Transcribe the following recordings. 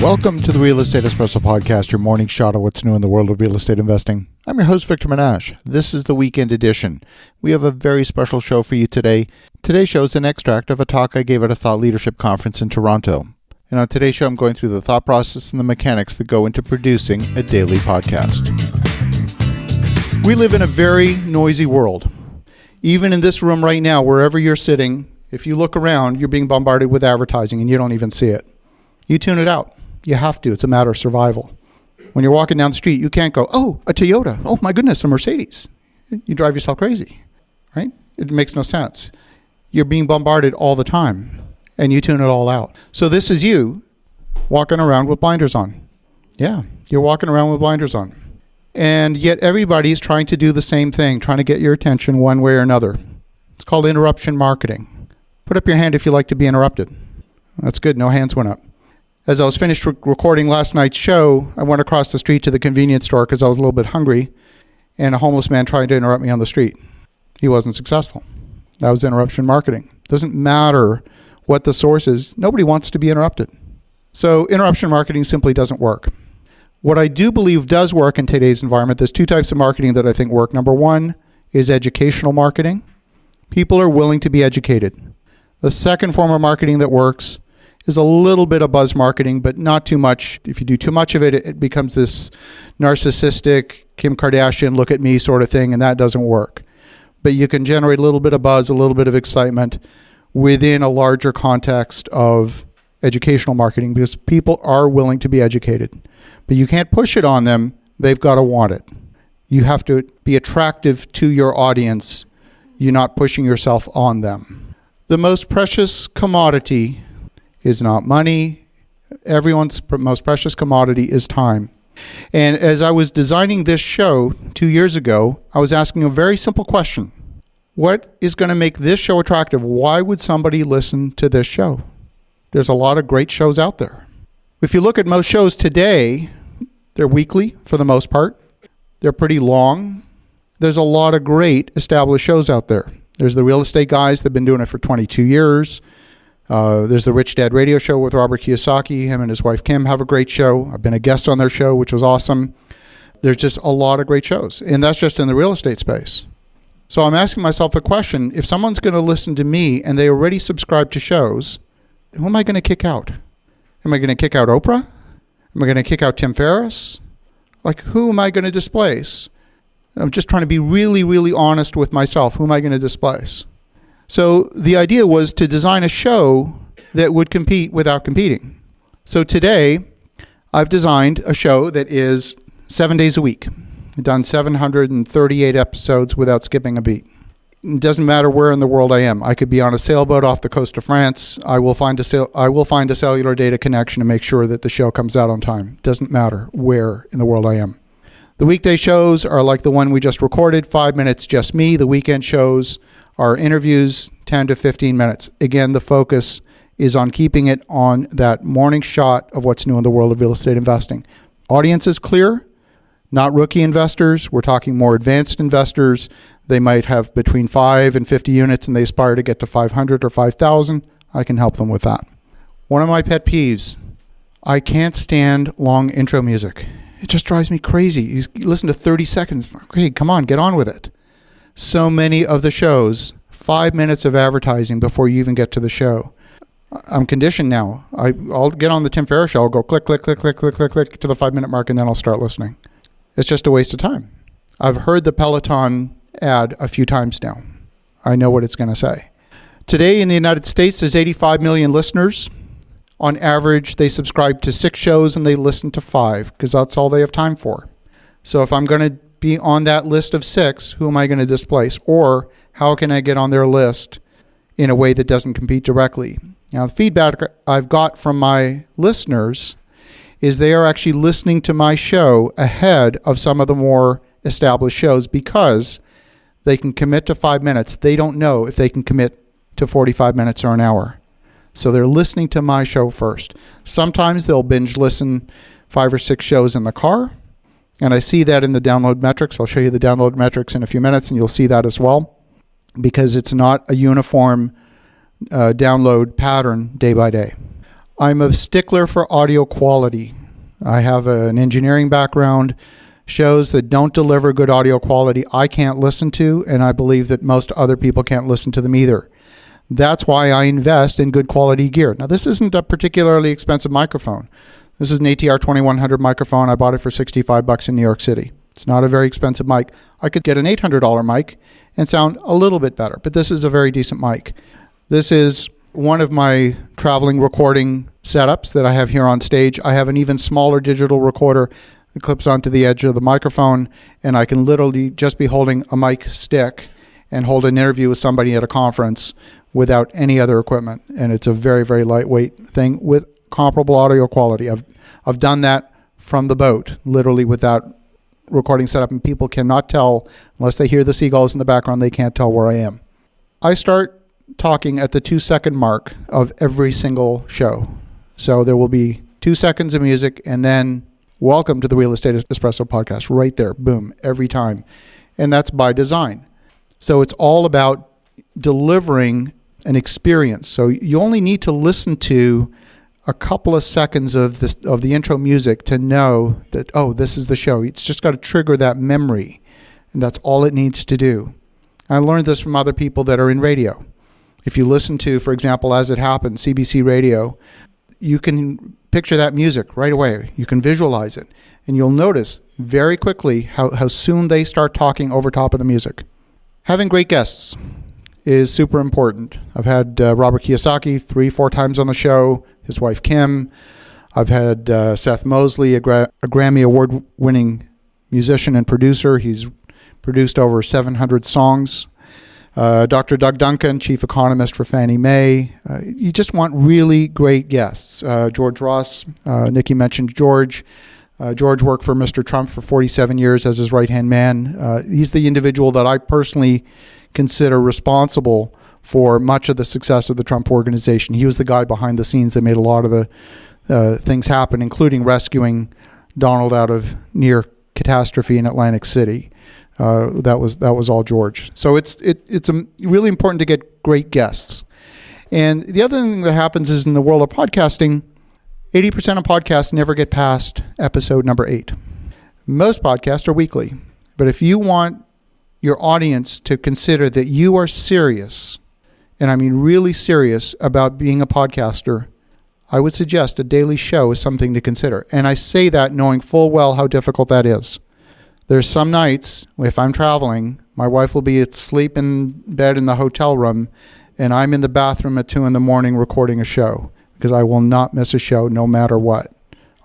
Welcome to the Real Estate Espresso Podcast, your morning shot of what's new in the world of real estate investing. I'm your host, Victor Menashe. This is the weekend edition. We have a very special show for you today. Today's show is an extract of a talk I gave at a thought leadership conference in Toronto. And on today's show, I'm going through the thought process and the mechanics that go into producing a daily podcast. We live in a very noisy world. Even in this room right now, wherever you're sitting, if you look around, you're being bombarded with advertising and you don't even see it. You tune it out. You have to. It's a matter of survival. When you're walking down the street, you can't go, oh, a Toyota. Oh, my goodness, a Mercedes. You drive yourself crazy, right? It makes no sense. You're being bombarded all the time, and you tune it all out. So this is you walking around with blinders on. Yeah, you're walking around with blinders on. And yet everybody's trying to do the same thing, trying to get your attention one way or another. It's called interruption marketing. Put up your hand if you like to be interrupted. That's good. No hands went up. As I was finished recording last night's show, I went across the street to the convenience store because I was a little bit hungry, and a homeless man tried to interrupt me on the street. He wasn't successful. That was interruption marketing. Doesn't matter what the source is. Nobody wants to be interrupted. So interruption marketing simply doesn't work. What I do believe does work in today's environment, there's two types of marketing that I think work. Number one is educational marketing. People are willing to be educated. The second form of marketing that works is a little bit of buzz marketing, but not too much. If you do too much of it, it becomes this narcissistic, Kim Kardashian, look at me sort of thing, and that doesn't work. But you can generate a little bit of buzz, a little bit of excitement within a larger context of educational marketing because people are willing to be educated. But you can't push it on them. They've got to want it. You have to be attractive to your audience. You're not pushing yourself on them. The most precious commodity is not money. Everyone's most precious commodity is time. And as I was designing this show 2 years ago, I was asking a very simple question. What is going to make this show attractive? Why would somebody listen to this show? There's a lot of great shows out there. If you look at most shows today, they're weekly for the most part. They're pretty long. There's a lot of great established shows out there. There's the Real Estate Guys that have been doing it for 22 years. There's the Rich Dad Radio Show with Robert Kiyosaki. Him and his wife Kim have a great show. I've been a guest on their show, which was awesome. There's just a lot of great shows, and that's just in the real estate space. So I'm asking myself the question, if someone's going to listen to me and they already subscribe to shows, who am I going to kick out? Am I going to kick out Oprah? Am I going to kick out Tim Ferriss? Like, who am I going to displace? I'm just trying to be really, really honest with myself. Who am I going to displace? So the idea was to design a show that would compete without competing. So today, I've designed a show that is 7 days a week. I've done 738 episodes without skipping a beat. It doesn't matter where in the world I am. I could be on a sailboat off the coast of France. I will find a cellular data connection to make sure that the show comes out on time. It doesn't matter where in the world I am. The weekday shows are like the one we just recorded, 5 minutes just me. The weekend shows are interviews, 10 to 15 minutes. Again, the focus is on keeping it on that morning shot of what's new in the world of real estate investing. Audience is clear, not rookie investors. We're talking more advanced investors. They might have between 5 and 50 units and they aspire to get to 500 or 5,000. I can help them with that. One of my pet peeves, I can't stand long intro music. It just drives me crazy. You listen to 30 seconds. Okay, come on, get on with it. So many of the shows, 5 minutes of advertising before you even get to the show. I'm conditioned now. I'll get on the Tim Ferriss show. I'll go click, click, click, click, click, click, click to the 5 minute mark, and then I'll start listening. It's just a waste of time. I've heard the Peloton ad a few times now. I know what it's going to say. Today in the United States, there's 85 million listeners. On average, they subscribe to 6 shows and they listen to 5 because that's all they have time for. So if I'm going to be on that list of 6, who am I going to displace? Or how can I get on their list in a way that doesn't compete directly? Now, the feedback I've got from my listeners is they are actually listening to my show ahead of some of the more established shows because they can commit to 5 minutes. They don't know if they can commit to 45 minutes or an hour. So they're listening to my show first. Sometimes they'll binge listen 5 or 6 shows in the car. And I see that in the download metrics. I'll show you the download metrics in a few minutes, and you'll see that as well, because it's not a uniform download pattern day by day. I'm a stickler for audio quality. I have an engineering background. Shows that don't deliver good audio quality I can't listen to, and I believe that most other people can't listen to them either. That's why I invest in good quality gear. Now, this isn't a particularly expensive microphone. This is an ATR 2100 microphone. I bought it for $65 in New York City. It's not a very expensive mic. I could get an $800 mic and sound a little bit better, but this is a very decent mic. This is one of my traveling recording setups that I have here on stage. I have an even smaller digital recorder. It clips onto the edge of the microphone, and I can literally just be holding a mic stick and hold an interview with somebody at a conference without any other equipment. And it's a very, very lightweight thing with comparable audio quality. I've done that from the boat, literally without recording setup, and people cannot tell, unless they hear the seagulls in the background, they can't tell where I am. I start talking at the 2-second mark of every single show. So there will be 2 seconds of music, and then welcome to the Real Estate Espresso podcast, right there, boom, every time. And that's by design. So it's all about delivering an experience. So you only need to listen to a couple of seconds of the intro music to know that, oh, this is the show. It's just got to trigger that memory, and that's all it needs to do. I learned this from other people that are in radio. If you listen to, for example, As It Happened, CBC Radio, you can picture that music right away. You can visualize it. And you'll notice very quickly how soon they start talking over top of the music. Having great guests is super important. I've had Robert Kiyosaki 3-4 times on the show, his wife Kim. I've had Seth Mosley, a Grammy Award-winning musician and producer. He's produced over 700 songs. Dr. Doug Duncan, chief economist for Fannie Mae. You just want really great guests. George Ross, Nikki mentioned George. George worked for Mr. Trump for 47 years as his right-hand man. He's the individual that I personally consider responsible for much of the success of the Trump organization. He was the guy behind the scenes that made a lot of the things happen, including rescuing Donald out of near catastrophe in Atlantic City. That was all George. So it's really important to get great guests. And the other thing that happens is in the world of podcasting, 80% of podcasts never get past episode number 8. Most podcasts are weekly. But if you want your audience to consider that you are serious, and I mean really serious about being a podcaster, I would suggest a daily show is something to consider. And I say that knowing full well how difficult that is. There's some nights, if I'm traveling, my wife will be asleep in bed in the hotel room, and I'm in the bathroom at 2 a.m. recording a show, because I will not miss a show no matter what.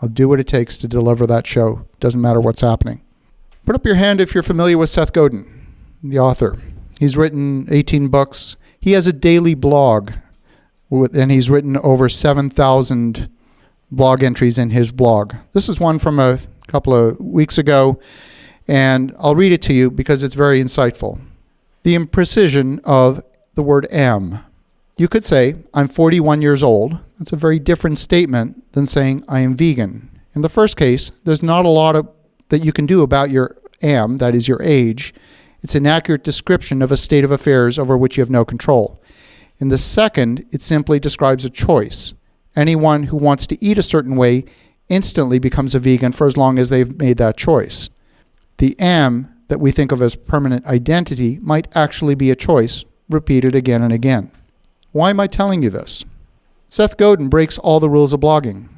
I'll do what it takes to deliver that show. Doesn't matter what's happening. Put up your hand if you're familiar with Seth Godin, the author. He's written 18 books. He has a daily blog, and he's written over 7,000 blog entries in his blog. This is one from a couple of weeks ago, and I'll read it to you because it's very insightful. The imprecision of the word am. You could say, I'm 41 years old. That's a very different statement than saying I am vegan. In the first case, there's not a lot that you can do about your am, that is your age. It's an accurate description of a state of affairs over which you have no control. In the second, it simply describes a choice. Anyone who wants to eat a certain way instantly becomes a vegan for as long as they've made that choice. The am that we think of as permanent identity might actually be a choice repeated again and again. Why am I telling you this? Seth Godin breaks all the rules of blogging.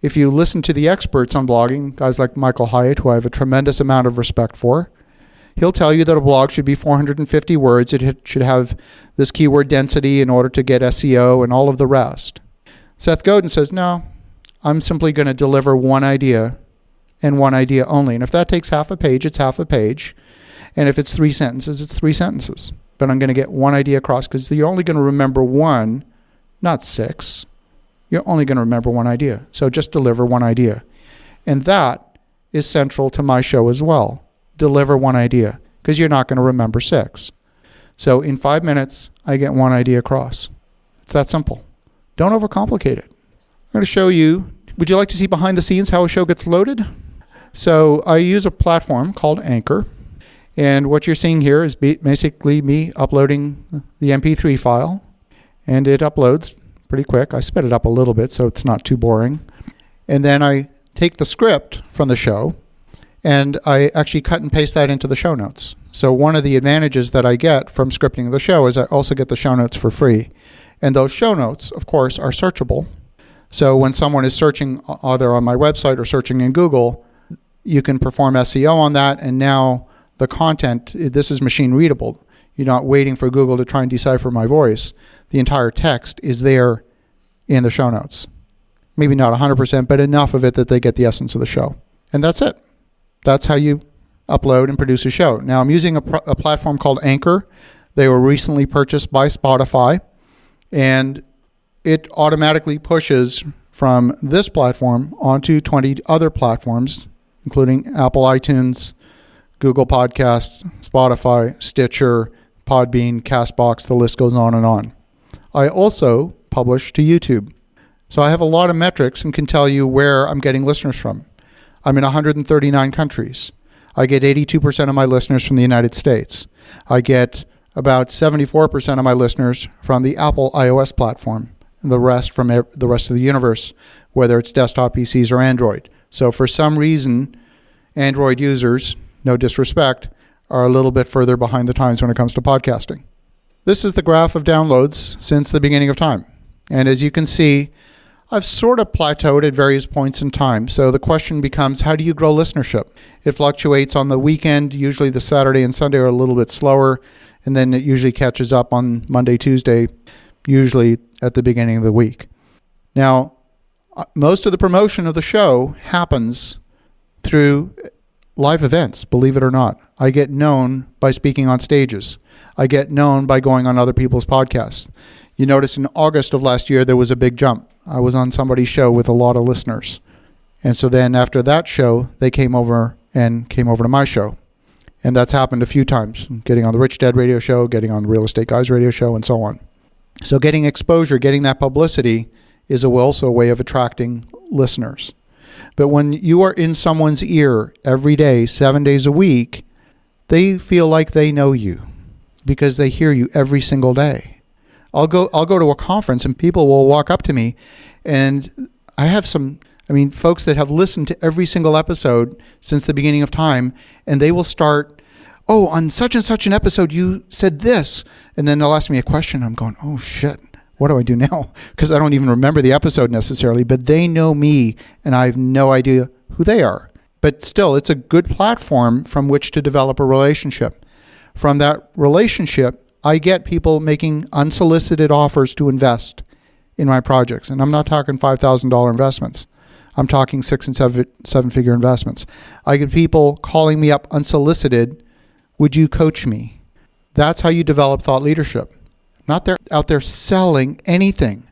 If you listen to the experts on blogging, guys like Michael Hyatt, who I have a tremendous amount of respect for, he'll tell you that a blog should be 450 words. It should have this keyword density in order to get SEO and all of the rest. Seth Godin says, no, I'm simply going to deliver one idea and one idea only. And if that takes half a page, it's half a page. And if it's 3 sentences, it's 3 sentences. But I'm going to get one idea across because you're only going to remember one, not 6. You're only going to remember one idea. So just deliver one idea. And that is central to my show as well. Deliver one idea because you're not going to remember 6. So in 5 minutes, I get one idea across. It's that simple. Don't overcomplicate it. I'm going to show you, would you like to see behind the scenes how a show gets loaded? So I use a platform called Anchor. And what you're seeing here is basically me uploading the MP3 file. And it uploads pretty quick. I sped it up a little bit so it's not too boring. And then I take the script from the show and I actually cut and paste that into the show notes. So one of the advantages that I get from scripting the show is I also get the show notes for free. And those show notes, of course, are searchable. So when someone is searching either on my website or searching in Google, you can perform SEO on that, and now the content, this is machine readable. You're not waiting for Google to try and decipher my voice. The entire text is there in the show notes. Maybe not 100%, but enough of it that they get the essence of the show. And that's it. That's how you upload and produce a show. Now, I'm using a platform called Anchor. They were recently purchased by Spotify, and it automatically pushes from this platform onto 20 other platforms, including Apple iTunes, Google Podcasts, Spotify, Stitcher, Podbean, Castbox, the list goes on and on. I also publish to YouTube. So I have a lot of metrics and can tell you where I'm getting listeners from. I'm in 139 countries. I get 82% of my listeners from the United States. I get about 74% of my listeners from the Apple iOS platform, and the rest from the rest of the universe, whether it's desktop PCs or Android. So for some reason, Android users, no disrespect, are a little bit further behind the times when it comes to podcasting. This is the graph of downloads since the beginning of time. And as you can see, I've sort of plateaued at various points in time. So the question becomes, how do you grow listenership? It fluctuates on the weekend. Usually the Saturday and Sunday are a little bit slower, and then it usually catches up on Monday, Tuesday, usually at the beginning of the week. Now, most of the promotion of the show happens through live events, believe it or not. I get known by speaking on stages. I get known by going on other people's podcasts. You notice in August of last year, there was a big jump. I was on somebody's show with a lot of listeners. And so then after that show, they came over to my show. And that's happened a few times, getting on the Rich Dad radio show, getting on the Real Estate Guys radio show, and so on. So getting exposure, getting that publicity is also a way of attracting listeners. But when you are in someone's ear every day, 7 days a week, they feel like they know you because they hear you every single day. I'll go to a conference and people will walk up to me, and I have folks that have listened to every single episode since the beginning of time, and they will start, oh, on such and such an episode, you said this. And then they'll ask me a question. I'm going, oh shit, what do I do now? Because I don't even remember the episode necessarily, but they know me and I have no idea who they are. But still, it's a good platform from which to develop a relationship. From that relationship, I get people making unsolicited offers to invest in my projects. And I'm not talking $5,000 investments. I'm talking 6 and 7-figure investments. I get people calling me up unsolicited. Would you coach me? That's how you develop thought leadership. I'm not out there selling anything.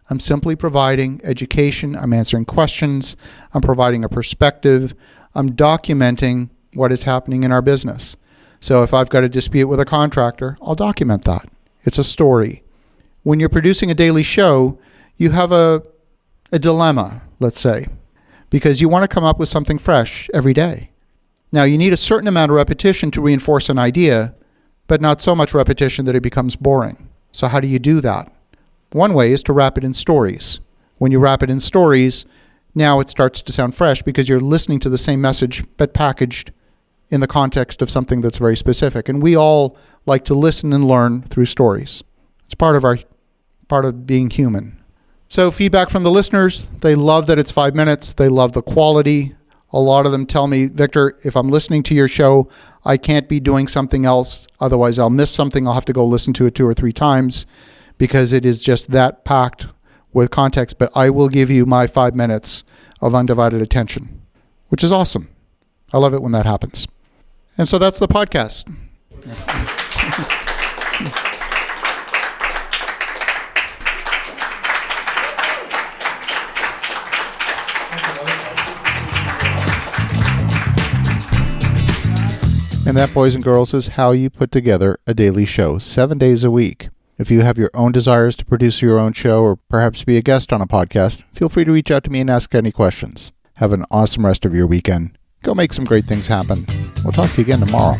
I'm simply providing education. I'm answering questions. I'm providing a perspective. I'm documenting what is happening in our business. So if I've got a dispute with a contractor, I'll document that. It's a story. When you're producing a daily show, you have a dilemma, let's say, because you want to come up with something fresh every day. Now, you need a certain amount of repetition to reinforce an idea, but not so much repetition that it becomes boring. So how do you do that? One way is to wrap it in stories. When you wrap it in stories, now it starts to sound fresh because you're listening to the same message, but packaged in the context of something that's very specific. And we all like to listen and learn through stories. It's part of being human. So feedback from the listeners, they love that it's 5 minutes. They love the quality. A lot of them tell me, Victor, if I'm listening to your show, I can't be doing something else. Otherwise, I'll miss something. I'll have to go listen to it 2 or 3 times because it is just that packed with context. But I will give you my 5 minutes of undivided attention, which is awesome. I love it when that happens. And so that's the podcast. And that, boys and girls, is how you put together a daily show, 7 days a week. If you have your own desires to produce your own show or perhaps be a guest on a podcast, feel free to reach out to me and ask any questions. Have an awesome rest of your weekend. Go make some great things happen. We'll talk to you again tomorrow.